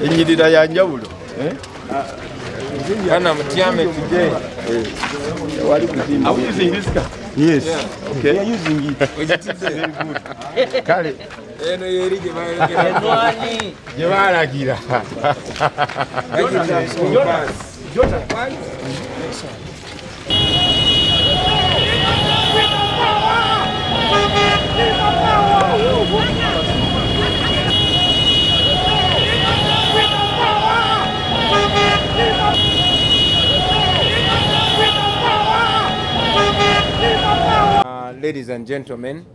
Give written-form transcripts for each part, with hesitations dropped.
Enyirira ya njawulo Kana mtiame today. Are we using this car? Yes. Yeah. Okay. We are using it. Very good. Kale. Eno yeri jebalagira. Jebalagira. Jota. Ladies and gentlemen,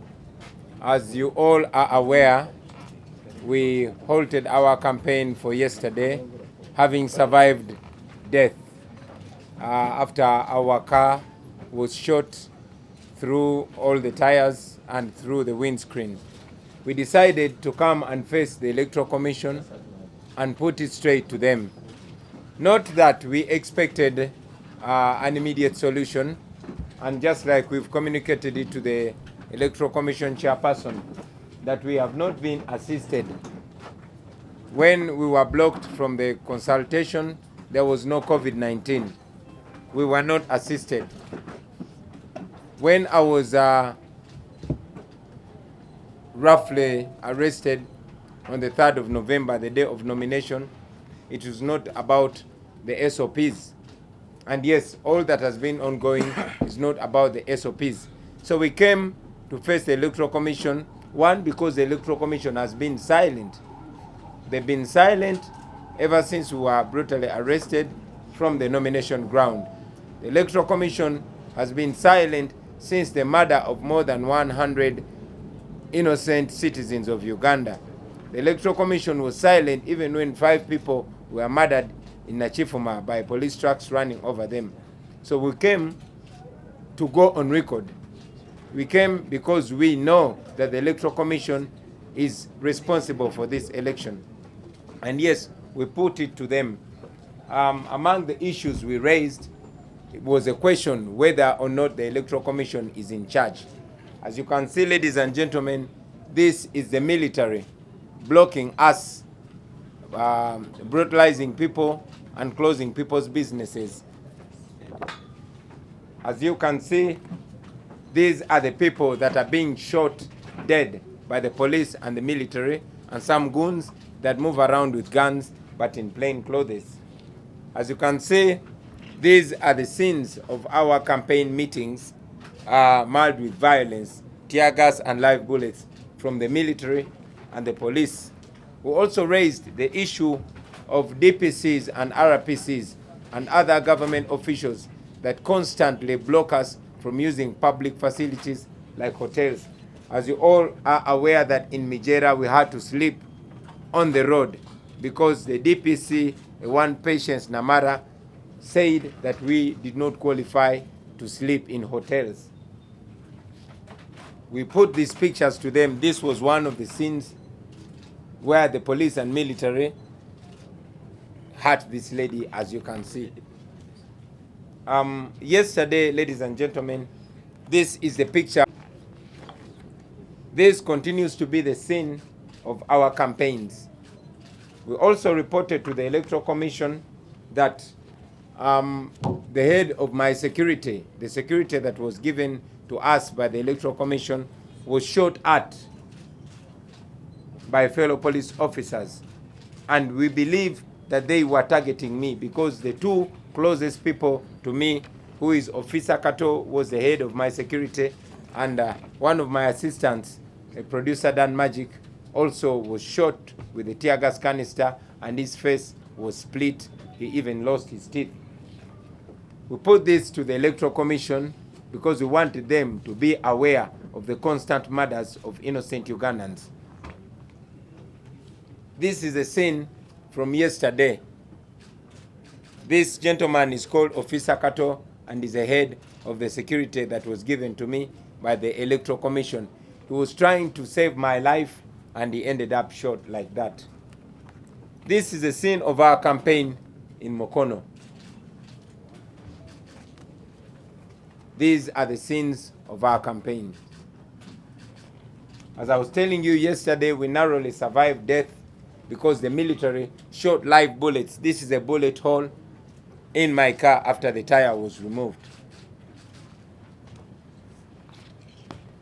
as you all are aware, we halted our campaign for yesterday, having survived death after our car was shot through all the tires and through the windscreen. We decided to come and face the Electoral Commission and put it straight to them. Not that we expected an immediate solution, and just like we've communicated it to the Electoral Commission chairperson, that we have not been assisted. When we were blocked from the consultation, there was no COVID-19. We were not assisted. When I was roughly arrested on the 3rd of November, the day of nomination, it was not about the SOPs. And yes, all that has been ongoing is not about the SOPs. So we came to face the Electoral Commission, one, because the Electoral Commission has been silent. They've been silent ever since we were brutally arrested from the nomination ground. The Electoral Commission has been silent since the murder of more than 100 innocent citizens of Uganda. The Electoral Commission was silent even when 5 people were murdered in Nachifuma by police trucks running over them. So we came to go on record. We came because we know that the Electoral Commission is responsible for this election. And yes, we put it to them. Among the issues we raised, it was a question whether or not the Electoral Commission is in charge. As you can see, ladies and gentlemen, this is the military blocking us, brutalizing people and closing people's businesses. As you can see, these are the people that are being shot dead by the police and the military, and some goons that move around with guns but in plain clothes. As you can see, these are the scenes of our campaign meetings, marred with violence, tear gas and live bullets from the military and the police. We also raised the issue of DPCs and RPCs and other government officials that constantly block us from using public facilities like hotels. As you all are aware that in Mijera we had to sleep on the road because the DPC, one Patience Namara, said that we did not qualify to sleep in hotels. We put these pictures to them. This was one of the scenes where the police and military hurt this lady, as you can see. Yesterday, ladies and gentlemen, this is the picture. This continues to be the scene of our campaigns. We also reported to the Electoral Commission that the head of my security, the security that was given to us by the Electoral Commission, was shot at by fellow police officers. And we believe that they were targeting me because the 2 closest people to me, who is Officer Kato, was the head of my security, and one of my assistants, a producer Dan Magic, also was shot with a tear gas canister and his face was split. He even lost his teeth. We put this to the Electoral Commission because we wanted them to be aware of the constant murders of innocent Ugandans. This is a scene from yesterday. This gentleman is called Officer Kato and is the head of the security that was given to me by the Electoral Commission. He was trying to save my life and he ended up shot like that. This is the scene of our campaign in Mukono. These are the scenes of our campaign. As I was telling you yesterday, we narrowly survived death because the military shot live bullets. This is a bullet hole in my car after the tire was removed.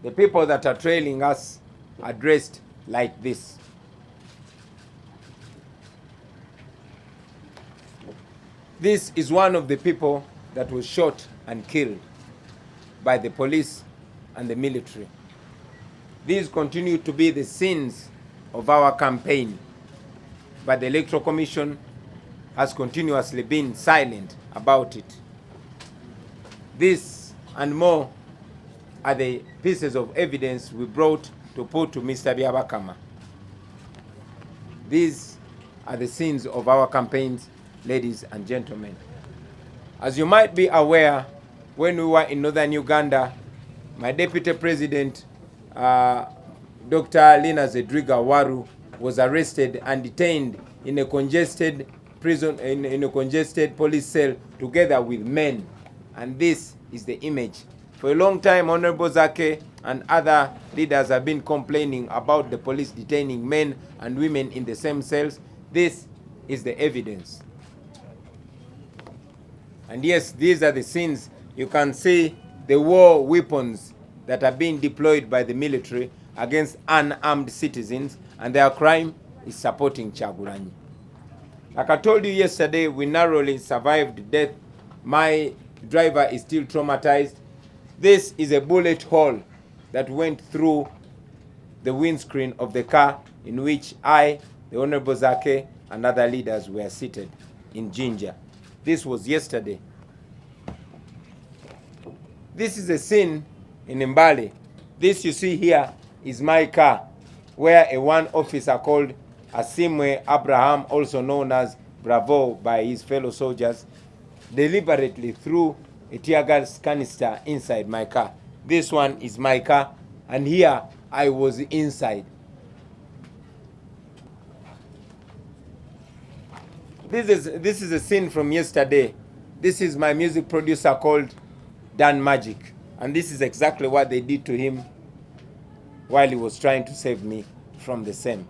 The people that are trailing us are dressed like this. This is one of the people that was shot and killed by the police and the military. These continue to be the sins of our campaign, but the Electoral Commission has continuously been silent about it. This and more are the pieces of evidence we brought to put to Mr. Byabakama. These are the sins of our campaigns, ladies and gentlemen. As you might be aware, when we were in northern Uganda, my deputy president, Dr. Lina Zedriga Waru, was arrested and detained in a congested prison, in a congested police cell together with men. And this is the image. For a long time, Honorable Zake and other leaders have been complaining about the police detaining men and women in the same cells. This is the evidence. And yes, these are the scenes. You can see the war weapons that are being deployed by the military against unarmed citizens, and their crime is supporting Kyagulanyi. Like I told you yesterday, we narrowly survived death. My driver is still traumatized. This is a bullet hole that went through the windscreen of the car in which I, the Honorable Zake, and other leaders were seated in Jinja. This was yesterday. This is a scene in Mbale. This you see here is my car, where a one officer called Asimwe Abraham, also known as Bravo by his fellow soldiers, deliberately threw a tear gas canister inside my car. This one is my car, and here I was inside. This is a scene from yesterday. This is my music producer called Dan Magic, and this is exactly what they did to him while he was trying to save me from the same.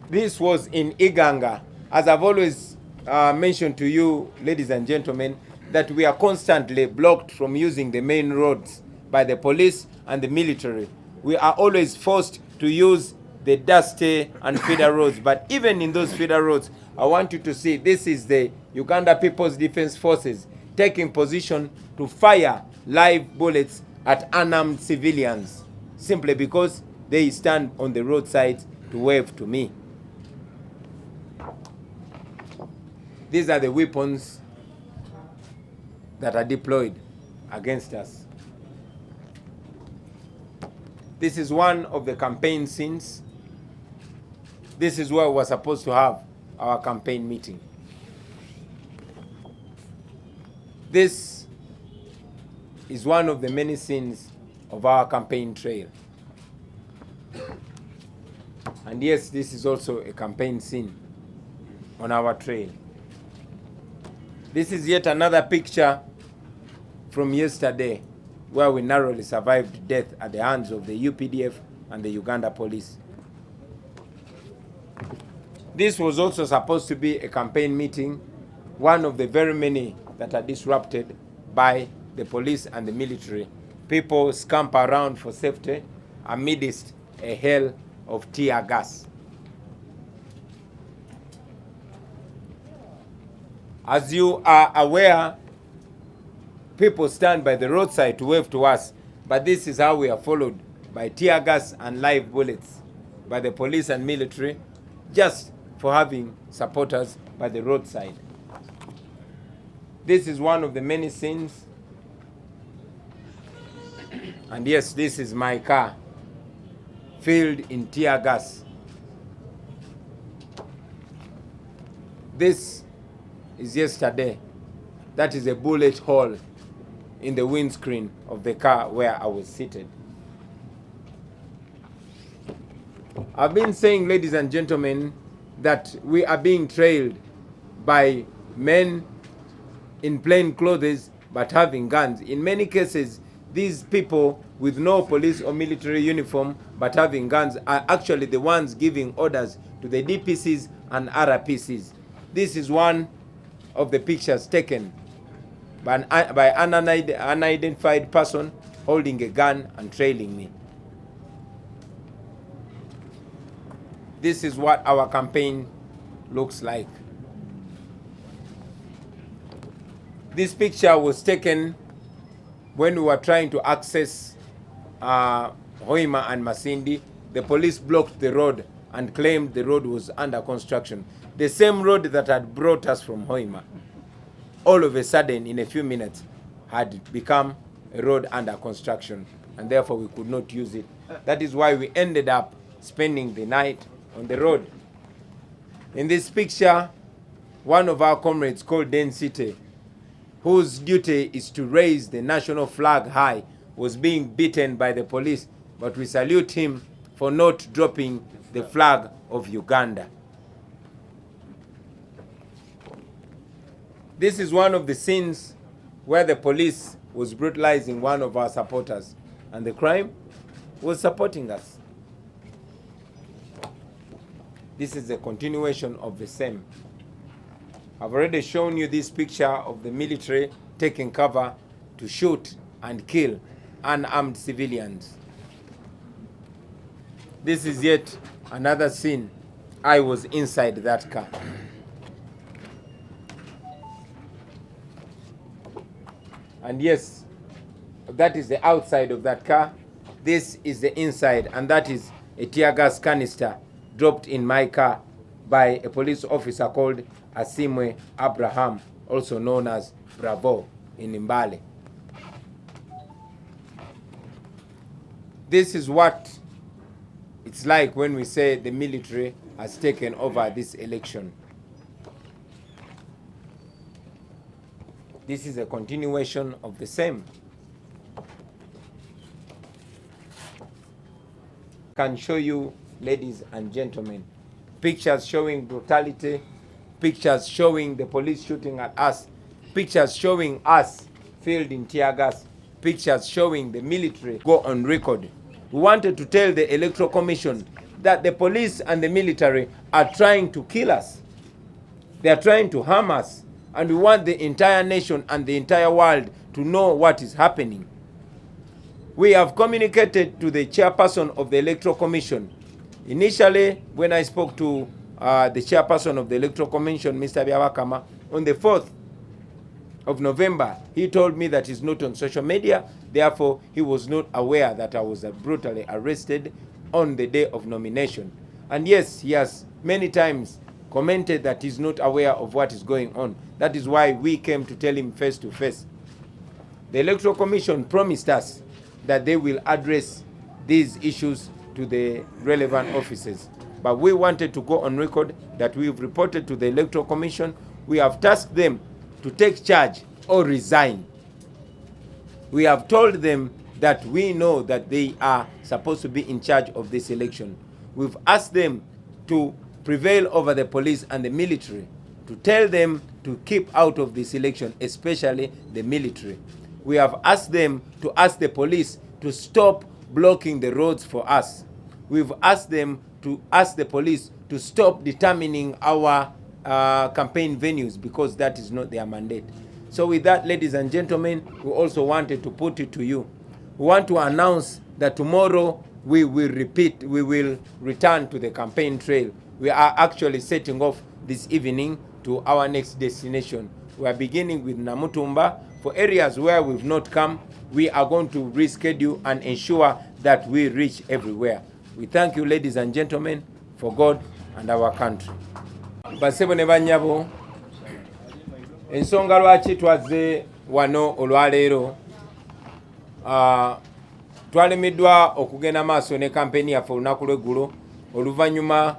This was in Iganga. As I've always mentioned to you, ladies and gentlemen, that we are constantly blocked from using the main roads by the police and the military. We are always forced to use the dusty and feeder roads. But even in those feeder roads, I want you to see this is the Uganda People's Defense Forces taking position to fire live bullets at unarmed civilians simply because they stand on the roadside to wave to me. These are the weapons that are deployed against us. This is one of the campaign scenes. This is where we're supposed to have our campaign meeting. This is one of the many scenes of our campaign trail. And yes, this is also a campaign scene on our trail. This is yet another picture from yesterday where we narrowly survived death at the hands of the UPDF and the Uganda police. This was also supposed to be a campaign meeting, one of the very many that are disrupted by the police and the military. People scamper around for safety amidst a hail of tear gas. As you are aware, people stand by the roadside to wave to us, but this is how we are followed by tear gas and live bullets by the police and military just for having supporters by the roadside. This is one of the many scenes. And yes, this is my car filled in tear gas. This is yesterday. That is a bullet hole in the windscreen of the car where I was seated. I've been saying, ladies and gentlemen, that we are being trailed by men in plain clothes but having guns. In many cases, these people with no police or military uniform but having guns are actually the ones giving orders to the DPCs and RPCs. This is one of the pictures taken by an unidentified person holding a gun and trailing me. This is what our campaign looks like. This picture was taken when we were trying to access Hoima and Masindi. The police blocked the road and claimed the road was under construction. The same road that had brought us from Hoima, all of a sudden, in a few minutes, had become a road under construction, and therefore we could not use it. That is why we ended up spending the night on the road. In this picture, one of our comrades called Density, whose duty is to raise the national flag high, was being beaten by the police, but we salute him for not dropping the flag of Uganda. This is one of the scenes where the police was brutalizing one of our supporters, and the crime was supporting us. This is a continuation of the same. I've already shown you this picture of the military taking cover to shoot and kill unarmed civilians. This is yet another scene. I was inside that car. And yes, that is the outside of that car. This is the inside, and that is a tear gas canister dropped in my car by a police officer called Asimwe Abraham, also known as Bravo in Mbale. This is what it's like when we say the military has taken over this election. This is a continuation of the same. Can show you, ladies and gentlemen, pictures showing brutality, pictures showing the police shooting at us, pictures showing us filled in tear gas, pictures showing the military go on record. We wanted to tell the Electoral Commission that the police and the military are trying to kill us. They are trying to harm us. And we want the entire nation and the entire world to know what is happening. We have communicated to the chairperson of the Electoral Commission. Initially, when I spoke to the chairperson of the Electoral Commission, Mr. Byabakama, on the 4th of November, he told me that he's not on social media, therefore he was not aware that I was brutally arrested on the day of nomination. And yes, he has many times commented that he's not aware of what is going on. That is why we came to tell him face to face. The Electoral Commission promised us that they will address these issues to the relevant offices. But we wanted to go on record that we've reported to the Electoral Commission. We have tasked them to take charge or resign. We have told them that we know that they are supposed to be in charge of this election. We've asked them to prevail over the police and the military, to tell them to keep out of this election, especially the military. We have asked them to ask the police to stop blocking the roads for us. We've asked them to ask the police to stop determining our campaign venues, because that is not their mandate. So with that, ladies and gentlemen, we also wanted to put it to you. We want to announce that tomorrow we will return to the campaign trail. We are actually setting off this evening to our next destination. We are beginning with Namutumba. For areas where we've not come, we are going to reschedule and ensure that we reach everywhere. We thank you, ladies and gentlemen, for God and our country. Basebo ne banyabo, ensonga lwaki twaze wano olwaleero, twalemeddwa okugenda maaso ne kampeni yaffe olunaku lw'eggulo oluvannyuma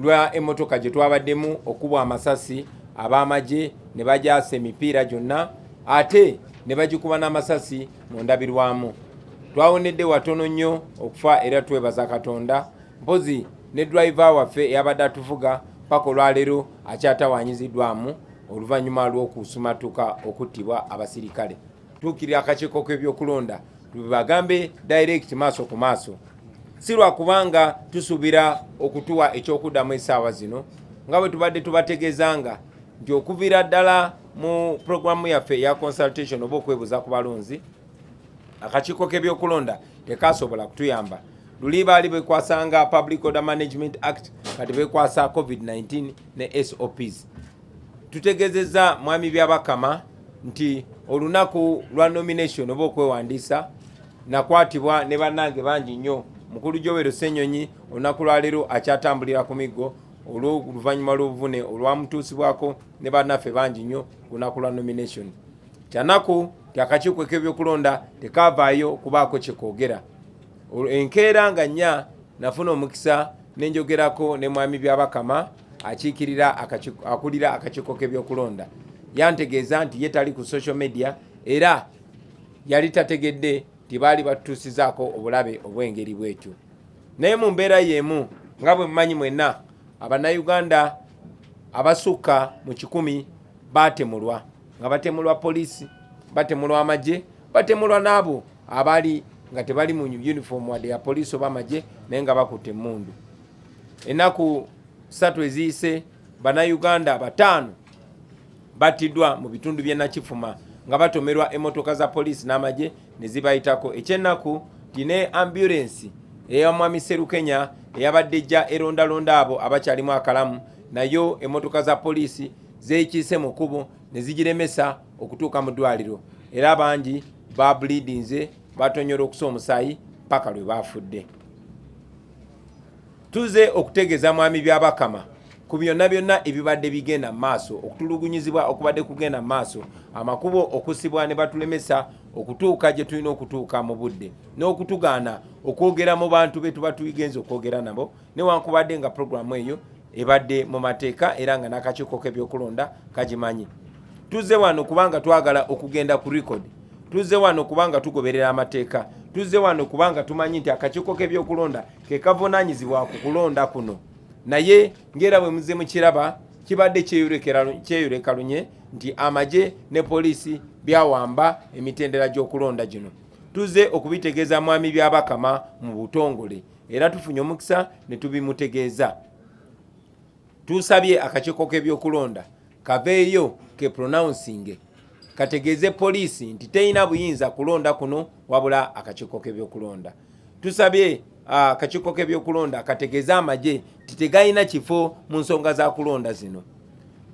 lwa emmotoka gye twabaddemu okubwa amasasi ab'amagye ne bajaasa emipiira gyonna ate ne bagikuba n'amasasi mu ndabirwamu. Twawonedde watono nnyo okufa era twebaza Katonda. Mpozi ne driver waffe eyabadde atuvuga paka olwaleero akyatawaanyiziddwamu oluvannyuma lw'okusumatuka okuttibwa abasirikale. Tuukirira akakiiko k'ebyokulonda tubagambe direct maaso ku maaso, si lwakubanga tusuubira okutuwa ekyokuddamu essaawa zino nga bwe tubadde tubategeezanga nti okuviira ddala mu programu yaffe eya consultation oba okwebuuza ku balonzi, akakiiko k'ebyokulonda tekaasobola kutuyamba. Luli baali bekwasanga Public Order Management Act, kati bekwasa COVID-19 ne SOPs. Tutegezeza mwami Byabakama nti olunaku lwa nomination oba okwewandiisa nakwatibwa ne bannange bangi nnyo. Mukulu Joweero Ssenyonyi olunaku lwa leero akyatambulira ku miggo olw'oluvannyuma lw'obuvune olwamutuusibwako ne bannaffe bangi nnyo ku lunaku lwa nomination. Kyanaku ti akakiiko k'ebyokulonda tekaavaayo kubaako kye koogera. Enkeera nga nnya nafuna omukisa nenjogerako ne mwami Byabakama akulira akakiiko k'ebyokulonda. Yantegeeza nti ye tali ku social media era yali tategedde nti baali batutuusizaako obulabe obw'engeri bwetyo. Naye mu mbeera y'emu nga bwe mumanyi mwenna, Abannayuganda abasukka mu 100 baatemulwa, nga batemulwa poliisi, batemulwa amagye, batemulwa n'abo abaali nga tebali mu uniform wadde ya poliisi oba amagye naye nga bakutte emmundu. Ennaku 3 eziyise Bannayuganda 5 battiddwa mu bitundu by'e Nakifuma nga batomerwa emmotoka za poliisi n'amagye ne zibayitako. Ekyennaku tine ambulance eya mwami Serukenya eyabadde ejja erondalonda abo abakyalimu akalamu, nayo emmotoka za poliisi zeekiise mu kkubo ne zigiremesa okutuuka mu ddwaliro, era bangi babulidinze batonyola okusa omusaayi paka lwe baafudde. Tuze okutegeeza mwami Byabakama ku byonna byonna ebibadde bigenda mu maaso, okutulugunyizibwa okubadde kugenda mu maaso, amakubo okusibwa ne batulemesa okutuuka gye tulina okutuuka mu budde, n'okutugaana okwogera mu bantu be tuba tugenze okwogera nabo, newankubadde nga puroguramu eyo ebadde mu mateeka era nga n'akakiiko k'ebyokulonda kagimanyi. Tuzze wano kubanga twagala okugenda ku record, tuzze wano kubanga tugoberera amateeka, tuzze wano kubanga tumanyi nti akakiiko k'ebyokulonda ke kavunaanyizibwa ku kulonda kuno. Naye ngera bwe muze mu kiraba kibadde kyeyulekalunye nti amagye ne poliisi byawamba emitendera gy'okulonda gino. Tuzze okubitegeeza mwami Byabakama mu butongole era tufunye omukisa ne tubimutegeeza. Tusabye akakiiko k'ebyokulonda kaveeyo ke pronouncing kategeeze poliisi nti teyina buyinza kulonda kuno wabula akakiiko k'ebyokulonda. Tusabye akakiiko k'ebyokulonda kategeeze amagye titegayina kifo mu nsonga za kulonda zino.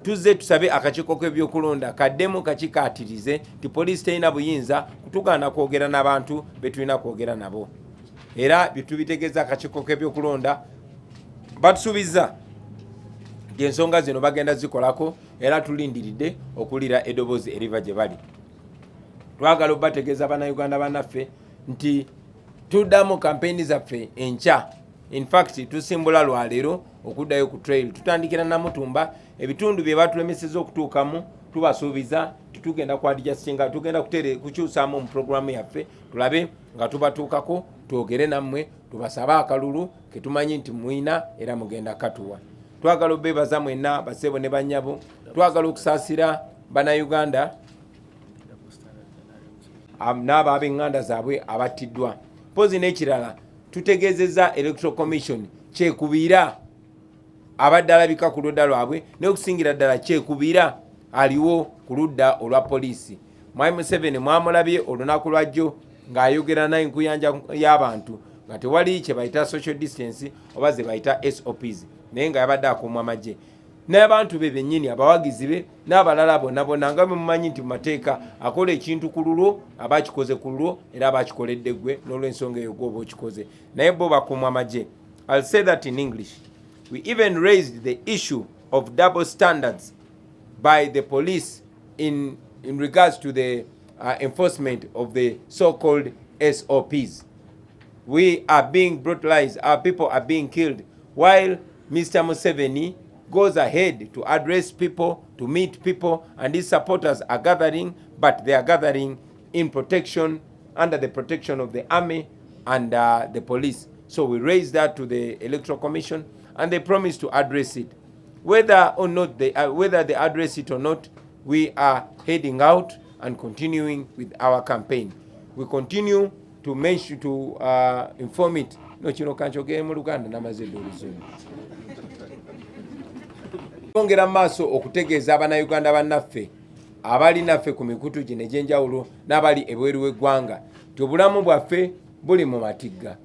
Tuzze tusabe akakiiko k'ebyokulonda kaddemu kakikaatirize ti poliisi teyina buyinza kutugaana kwogera n'abantu be tulina kwogera nabo. Era bitubitegeeza akakiiko k'ebyokulonda batusuubiza nti ensonga zino bagenda zikolako era tulindiridde okulira eddoboozi eriva gye bali. Twagala obategeeza Bannayuganda bannaffe nti tuddamu kampeyini zaffe enkya. In fact tusimbula lwaleero okuddayo ku trail, tutandikira Namutumba, ebitundu bye batulemeseza okutuukamu tubasuubiza tugenda kwadijasinga, tugenda kukyusaamu mu programu yaffe tulabe nga tubatuukako, twogere nammwe, tubasabe akalulu ke tumanyi nti mwina era mugenda katuwa. Twagala obeebaza mwenna basebo ne bannyabo, twagala okusaasira Bannayuganda n'abo ab'eŋŋanda zaabwe abattiddwa. Pozi n'ekirala tutegeezezza Electoral Commission kyekubiira abadde alabika ku ludda lwabwe n'okusingira ddala kyekubiira aliwo ku ludda olwa poliisi. Mwami Museveni mwamulabye olunaku lwajjo ng'ayogera n'enkuyanja y'abantu nga tewali kye bayita social distance oba ze bayita SOPs, naye nga yabadde akuumwa amagye n'abantu be bennyini abawagizi be n'abalala bonna bonna nga mumanyi nti mu mateeka akola ekintu ku lulwo abakikoze ku lulwo era abakikoledde ggwe n'olw'ensonga eyo gw'oba okikoze, naye bo bakuumwa amagye. I'll say that in English. We even raised the issue of double standards by the police in regards to the enforcement of the so-called SOPs. We are being brutalized, our people are being killed, while Mr. Museveni goes ahead to address people, to meet people, and his supporters are gathering, but they are gathering in protection, under the protection of the army and the police. So we raised that to the Electoral Commission, and they promised to address it. Whether they address it or not, we are heading out and continuing with our campaign. We continue to mention, to inform it. No kino kanchogere mu Luganda namaze oluzungu. Ongera maaso okutegeeza Abannayuganda bannaffe abali naffe ku mikutu gino egy'enjawulo n'abali ebweru w'eggwanga nti obulamu bwaffe buli mu matigga.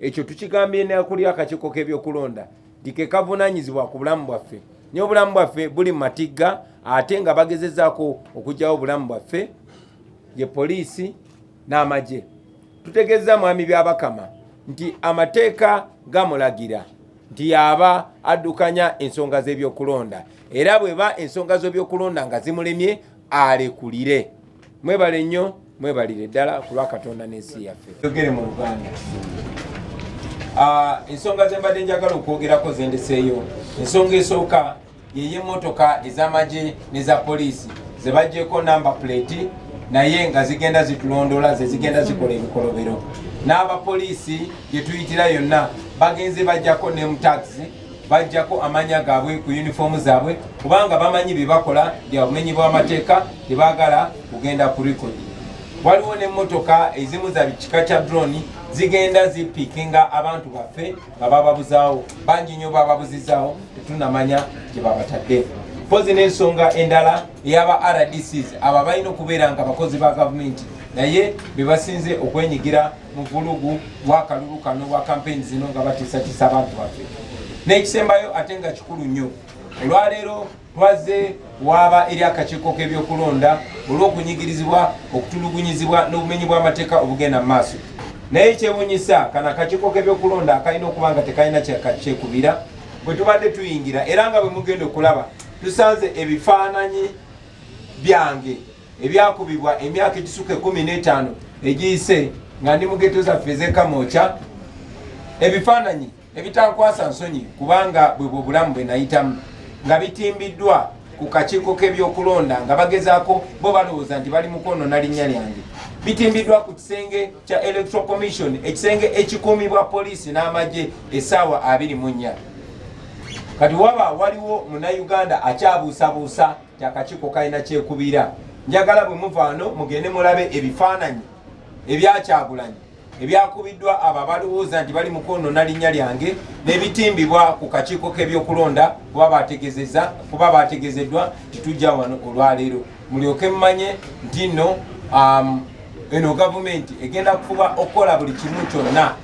Ekyo tukigambye n'akuli akakiiko k'ebyokulonda nti ke kavunaanyizibwa ku bulamu bwaffe. Naye obulamu bwaffe buli mu matigga ate nga bagezezzaako okuggyawo obulamu bwaffe ye poliisi n'amagye. Tutegeeza mwami Byabakama nti amateeka gamulagira nti yaba addukanya ensonga z'ebyokulonda era bweba ensonga z'ebyokulonda nga zimulemye alekulire. Mwebale nnyo, mwebalire ddala ku lwa Katonda n'ensi yaffe. Yogere mu Luganda. Ensonga ze mbadde njagala okwogerako zendeseeyo. Ensonga esooka yeye emmotoka ez'amagye n'eza poliisi ze baggyeko namba plate naye nga zigenda zitulondola ze zigenda zikola ebikolobero. N'abapoliisi gye tuyitira yonna bagenze bajjako ne mu taxi bajjako amanya gaabwe ku uniform zaabwe kubanga bamanyi bye bakola bya bumenyi bw'amateeka tebaagala kugenda ku record. Waliwo n'emmotoka ezimu za kika kya drone zigenda zipikinga abantu baffe nga bababuzaawo bangi nnyo bababuzizaawo tetunamanya gye babatadde. Mpozi n'ensonga endala ey'aba RDCs abo balina okubeera nga bakozi ba gavumenti naye be basinze okwenyigira mu vulugu bwa kalulu kano bwa campaign zino nga batiisatiisa abantu baffe. N'ekisembayo ate nga kikulu nnyo olwaleero twaze waaba eri akakiiko k'ebyokulonda olw'okunyigirizibwa okutulugunyizibwa n'obumenyi bw'amateeka obugenda mu maaso. Naye kyewuunyisa kano akakiiko k'ebyokulonda akalina okuba nga tekalina kyekubira bwe tubadde tuyingira era nga bwe mugenda okulaba tusanze ebifaananyi byange ebyakubibwa emyaka egisuka 15 egiyise nga ndi mu geto zaffe ez'ekamooca, ebifaananyi ebitankwasa nsonyi kubanga bwe bulamu bwe nayitamu nga bitimbiddwa ku kakiiko k'ebyokulonda nga bagezaako bo balowooza nti bali mukono linnya lyange. Bitimbiddwa ku kisenge kya Electoral Commission, ekisenge ekikuumibwa poliisi n'amagye essaawa 24. Kati waba waliwo Munnayuganda akyabuusabuusa kyakakiiko kalina kyekubira. Njagala bwe muvaano mugende mulabe ebifaananyi ebyakyagulanyi ebyakubiddwa abo abalowooza nti bali mukono linnya lyange n'ebitimbibwa ku kakiiko k'ebyokulonda kuba bategezeddwa titujja wano olwaleero. Mulyoke mmanye nti nno eno gavumenti egenda kufuba okukola buli kimu kyonna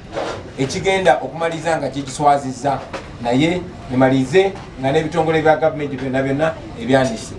ekigenda okumaliza nga kigiswazizza naye emalize nga n'ebitongole bya gavumenti byonna byonna ebyanise.